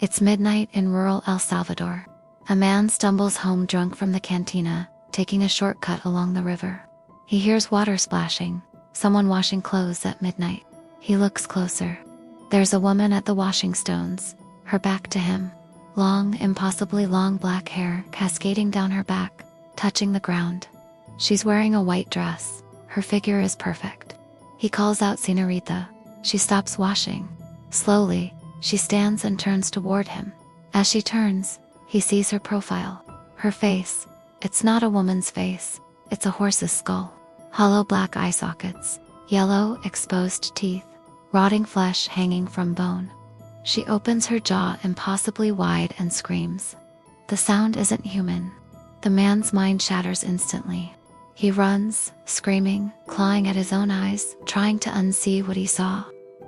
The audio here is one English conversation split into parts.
It's midnight in rural El Salvador. A man stumbles home drunk from the cantina, taking a shortcut along the river. He hears water splashing, someone washing clothes at midnight. He looks closer. There's a woman at the washing stones, her back to him. Long, impossibly long black hair cascading down her back, touching the ground. She's wearing a white dress. Her figure is perfect. He calls out "Señorita." She stops washing. Slowly, she stands and turns toward him. As she turns, he sees her profile. Her face. It's not a woman's face. It's a horse's skull. Hollow black eye sockets. Yellow, exposed teeth. Rotting flesh hanging from bone. She opens her jaw impossibly wide and screams. The sound isn't human. The man's mind shatters instantly. He runs, screaming, clawing at his own eyes, trying to unsee what he saw.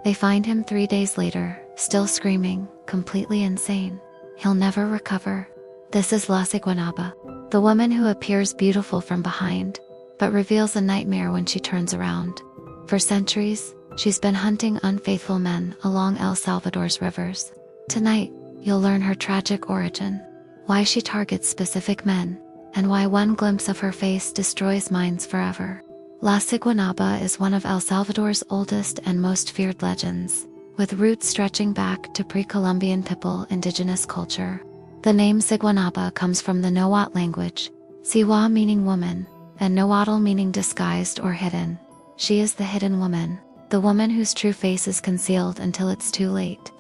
They find him 3 days later, still screaming, completely insane. He'll never recover. This is La Siguanaba, the woman who appears beautiful from behind, but reveals a nightmare when she turns around. For centuries, she's been hunting unfaithful men along El Salvador's rivers. Tonight, you'll learn her tragic origin, why she targets specific men, and why one glimpse of her face destroys minds forever. La Siguanaba is one of El Salvador's oldest and most feared legends, with roots stretching back to pre-Columbian people indigenous culture. The name Siguanaba comes from the Nahuatl language, Siwa meaning woman, and Nahuatl meaning disguised or hidden. She is the hidden woman, the woman whose true face is concealed until it's too late.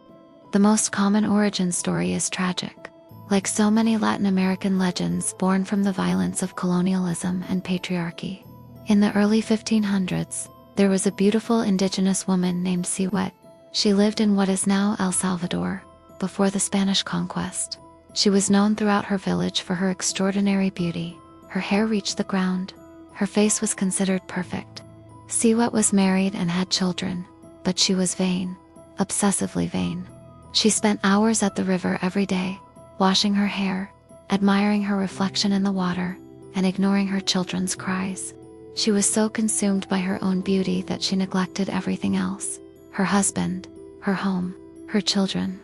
The most common origin story is tragic. Like so many Latin American legends born from the violence of colonialism and patriarchy. In the early 1500s, there was a beautiful indigenous woman named Sihuehuet. She lived in what is now El Salvador, before the Spanish conquest. She was known throughout her village for her extraordinary beauty. Her hair reached the ground. Her face was considered perfect. Sihuehuet was married and had children, but she was vain, obsessively vain. She spent hours at the river every day, washing her hair, admiring her reflection in the water, and ignoring her children's cries. She was so consumed by her own beauty that she neglected everything else. Her husband, her home, her children.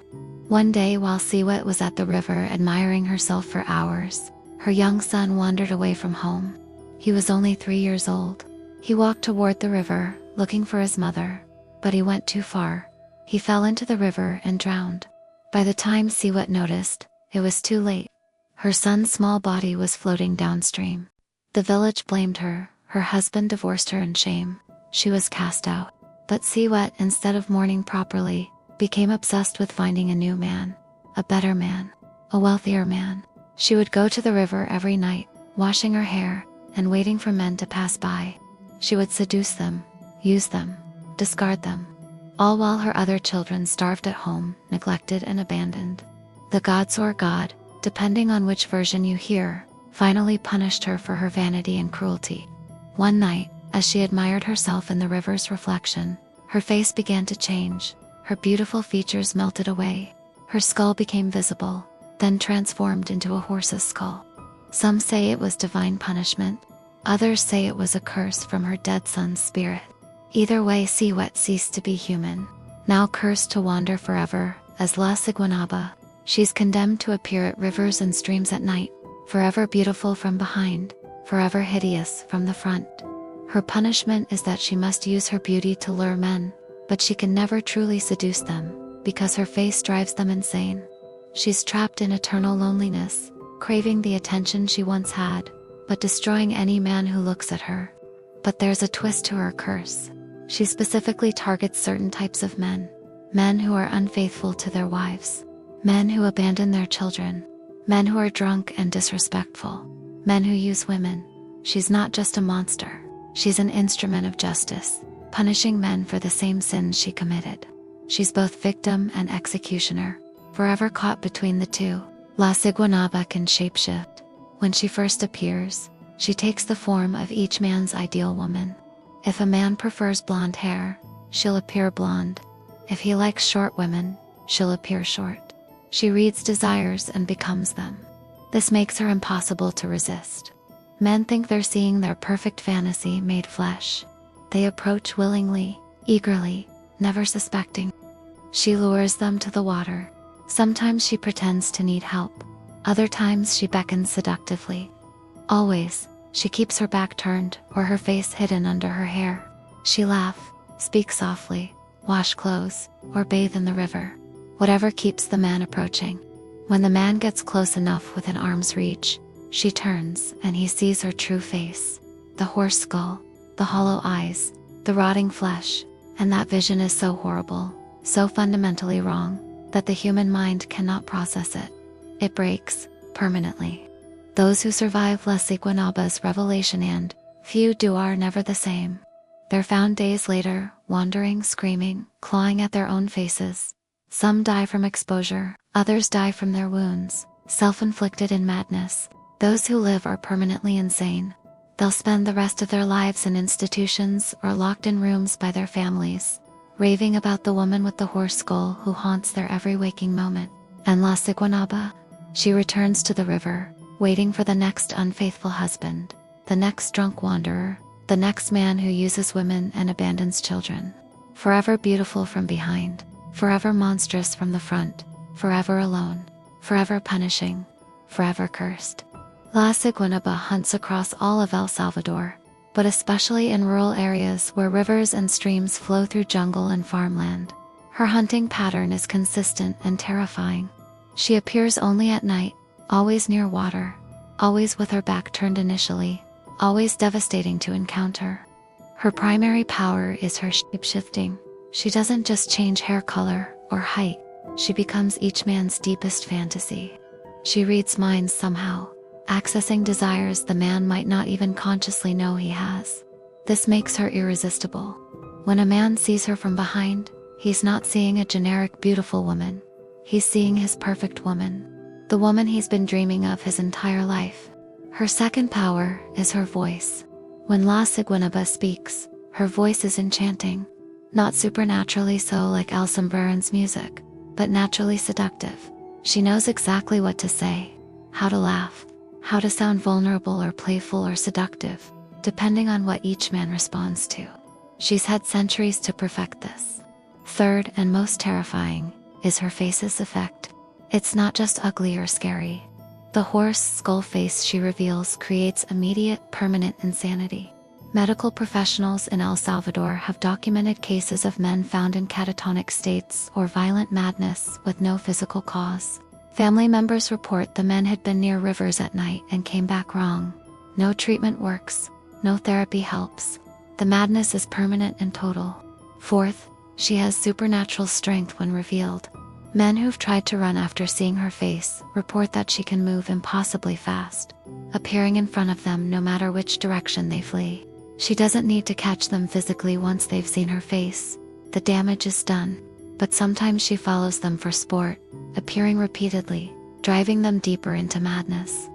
One day while Sihuehuet was at the river admiring herself for hours, her young son wandered away from home. He was only 3 years old. He walked toward the river, looking for his mother, but he went too far. He fell into the river and drowned. By the time Sihuehuet noticed, it was too late. Her son's small body was floating downstream. The village blamed her. Her husband divorced her in shame. She was cast out. But Sihuehuet, instead of mourning properly, became obsessed with finding a new man, a better man, a wealthier man. She would go to the river every night, washing her hair, and waiting for men to pass by. She would seduce them, use them, discard them, all while her other children starved at home, neglected and abandoned. The gods or God, depending on which version you hear, finally punished her for her vanity and cruelty. One night, as she admired herself in the river's reflection, her face began to change. Her beautiful features melted away. Her skull became visible, then transformed into a horse's skull. Some say it was divine punishment. Others say it was a curse from her dead son's spirit. Either way, Sihuehuet ceased to be human. Now cursed to wander forever, as La Siguanaba, she's condemned to appear at rivers and streams at night, forever beautiful from behind, forever hideous from the front. Her punishment is that she must use her beauty to lure men, but she can never truly seduce them, because her face drives them insane. She's trapped in eternal loneliness, craving the attention she once had, but destroying any man who looks at her. But there's a twist to her curse. She specifically targets certain types of men. Men who are unfaithful to their wives. Men who abandon their children. Men who are drunk and disrespectful. Men who use women. She's not just a monster. She's an instrument of justice, punishing men for the same sins she committed. She's both victim and executioner, forever caught between the two. La Siguanaba can shapeshift. When she first appears, she takes the form of each man's ideal woman. If a man prefers blonde hair, she'll appear blonde. If he likes short women, she'll appear short. She reads desires and becomes them. This makes her impossible to resist. Men think they're seeing their perfect fantasy made flesh. They approach willingly, eagerly, never suspecting. She lures them to the water. Sometimes she pretends to need help. Other times she beckons seductively. Always, she keeps her back turned or her face hidden under her hair. She laughs, speaks softly, wash clothes, or bathe in the river. Whatever keeps the man approaching. When the man gets close enough within arm's reach, she turns and he sees her true face. The horse skull, the hollow eyes, the rotting flesh, and that vision is so horrible, so fundamentally wrong, that the human mind cannot process it. It breaks, permanently. Those who survive La Siguanaba's revelation and few do are never the same. They're found days later, wandering, screaming, clawing at their own faces. Some die from exposure, others die from their wounds, self-inflicted in madness. Those who live are permanently insane. They'll spend the rest of their lives in institutions or locked in rooms by their families, raving about the woman with the horse skull who haunts their every waking moment. And La Siguanaba? She returns to the river, waiting for the next unfaithful husband, the next drunk wanderer, the next man who uses women and abandons children. Forever beautiful from behind, forever monstrous from the front, forever alone, forever punishing, forever cursed. La Siguanaba hunts across all of El Salvador, but especially in rural areas where rivers and streams flow through jungle and farmland. Her hunting pattern is consistent and terrifying. She appears only at night, always near water, always with her back turned initially, always devastating to encounter. Her primary power is her shape-shifting. She doesn't just change hair color or height, she becomes each man's deepest fantasy. She reads minds somehow, accessing desires the man might not even consciously know he has. This makes her irresistible. When a man sees her from behind, he's not seeing a generic beautiful woman. He's seeing his perfect woman. The woman he's been dreaming of his entire life. Her second power is her voice. When La Siguanaba speaks, her voice is enchanting. Not supernaturally so like El Sombreron's music, but naturally seductive. She knows exactly what to say, how to laugh, how to sound vulnerable or playful or seductive, depending on what each man responds to. She's had centuries to perfect this. Third and most terrifying is her face's effect. It's not just ugly or scary. The horse skull face she reveals creates immediate, permanent insanity. Medical professionals in El Salvador have documented cases of men found in catatonic states or violent madness with no physical cause. Family members report the men had been near rivers at night and came back wrong. No treatment works, no therapy helps. The madness is permanent and total. Fourth, she has supernatural strength when revealed. Men who've tried to run after seeing her face report that she can move impossibly fast, appearing in front of them no matter which direction they flee. She doesn't need to catch them physically once they've seen her face. The damage is done. But sometimes she follows them for sport, appearing repeatedly, driving them deeper into madness.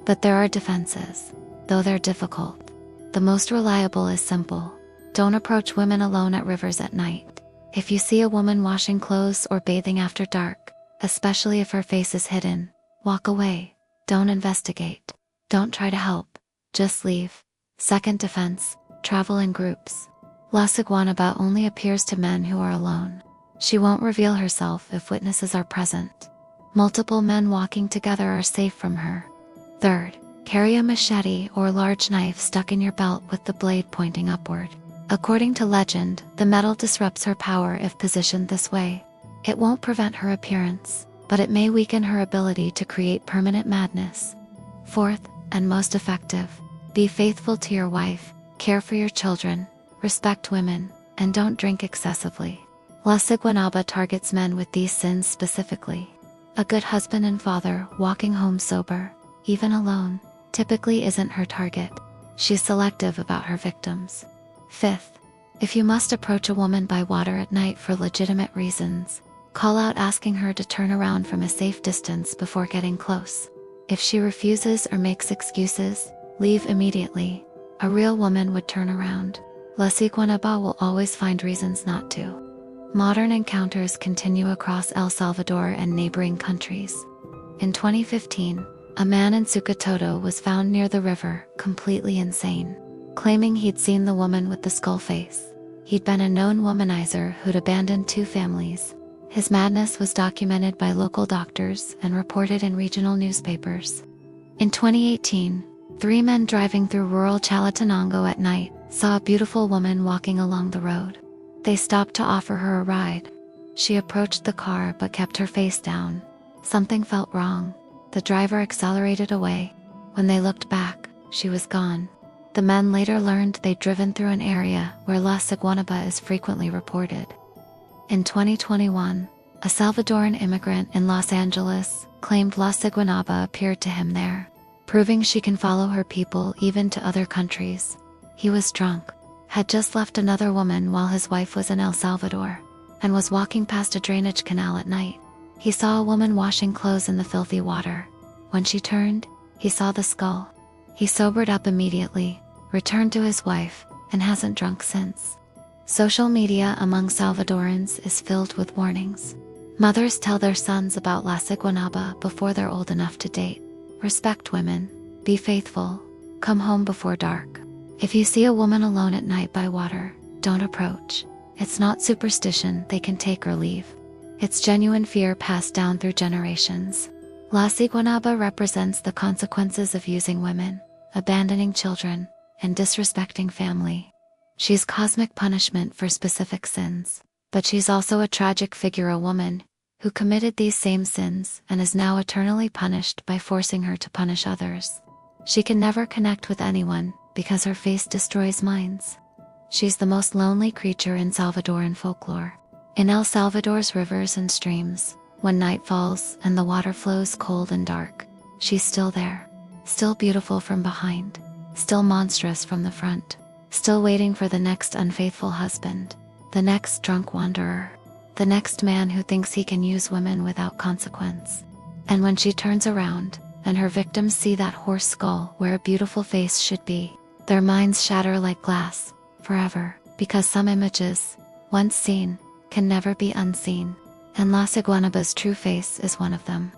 But there are defenses, though they're difficult. The most reliable is simple. Don't approach women alone at rivers at night. If you see a woman washing clothes or bathing after dark, especially if her face is hidden, walk away. Don't investigate. Don't try to help. Just leave. Second defense, travel in groups. La Siguanaba only appears to men who are alone. She won't reveal herself if witnesses are present. Multiple men walking together are safe from her. Third, carry a machete or large knife stuck in your belt with the blade pointing upward. According to legend, the metal disrupts her power if positioned this way. It won't prevent her appearance, but it may weaken her ability to create permanent madness. Fourth, and most effective, be faithful to your wife, care for your children, respect women, and don't drink excessively. La Siguanaba targets men with these sins specifically. A good husband and father walking home sober, even alone, typically isn't her target. She's selective about her victims. Fifth, if you must approach a woman by water at night for legitimate reasons, call out asking her to turn around from a safe distance before getting close. If she refuses or makes excuses, leave immediately. A real woman would turn around. La Siguanaba will always find reasons not to. Modern encounters continue across El Salvador and neighboring countries. In 2015, a man in Sucatoto was found near the river, completely insane, claiming he'd seen the woman with the skull face. He'd been a known womanizer who'd abandoned 2 families. His madness was documented by local doctors and reported in regional newspapers. In 2018, 3 men driving through rural Chalatenango at night saw a beautiful woman walking along the road. They stopped to offer her a ride. She approached the car but kept her face down. Something felt wrong. The driver accelerated away. When they looked back, she was gone. The men later learned they'd driven through an area where La Siguanaba is frequently reported. In 2021, a Salvadoran immigrant in Los Angeles claimed La Siguanaba appeared to him there, proving she can follow her people even to other countries. He was drunk, had just left another woman while his wife was in El Salvador, and was walking past a drainage canal at night. He saw a woman washing clothes in the filthy water. When she turned, he saw the skull. He sobered up immediately, returned to his wife, and hasn't drunk since. Social media among Salvadorans is filled with warnings. Mothers tell their sons about La Siguanaba before they're old enough to date. Respect women, be faithful, come home before dark. If you see a woman alone at night by water, don't approach. It's not superstition they can take or leave. It's genuine fear passed down through generations. La Siguanaba represents the consequences of using women, abandoning children, and disrespecting family. She's cosmic punishment for specific sins, but she's also a tragic figure, a woman who committed these same sins and is now eternally punished by forcing her to punish others. She can never connect with anyone because her face destroys minds. She's the most lonely creature in Salvadoran folklore. In El Salvador's rivers and streams, when night falls and the water flows cold and dark, she's still there, still beautiful from behind, still monstrous from the front, still waiting for the next unfaithful husband, the next drunk wanderer, the next man who thinks he can use women without consequence. And when she turns around, and her victims see that horse skull where a beautiful face should be, their minds shatter like glass, forever, because some images, once seen, can never be unseen, and La Siguanaba's true face is one of them.